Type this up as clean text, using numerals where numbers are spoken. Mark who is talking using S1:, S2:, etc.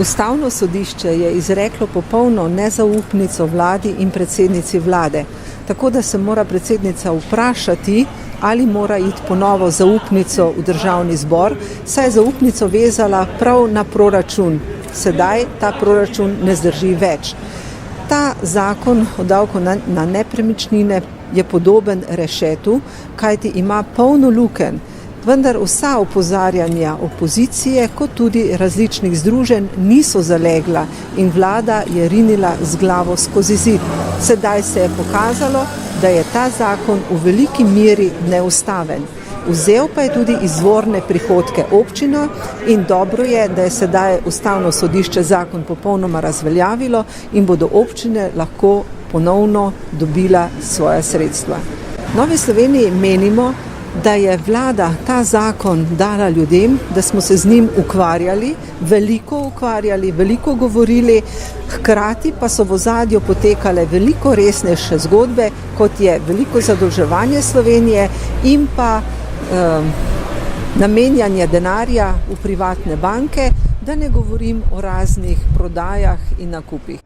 S1: Ustavno sodišče je izreklo popolno nezaupnico vladi in predsednici vlade, tako da se mora predsednica vprašati, ali mora iti ponovo zaupnico v državni zbor, saj je zaupnico vezala prav na proračun. Sedaj ta proračun ne zdrži več. Ta zakon o davku na nepremičnine je podoben rešetu, kajti ima polno lukenj. Vendar vsa opozarjanja opozicije, kot tudi različnih združenj, niso zalegla in vlada je rinila z glavo skozi zid. Sedaj se je pokazalo, da je ta zakon v veliki meri neustaven. Vzel pa je tudi izvorne prihodke občina in dobro je, da je sedaj Ustavno sodišče zakon popolnoma razveljavilo in bodo občine lahko ponovno dobila svoja sredstva. V Novi Sloveniji menimo, da je vlada ta zakon dala ljudem, da smo se z njim ukvarjali, veliko govorili, hkrati pa so v ozadju potekale veliko resnejše zgodbe, kot je veliko zadolževanje Slovenije in pa namenjanje denarja v privatne banke, da ne govorim o raznih prodajah in nakupih.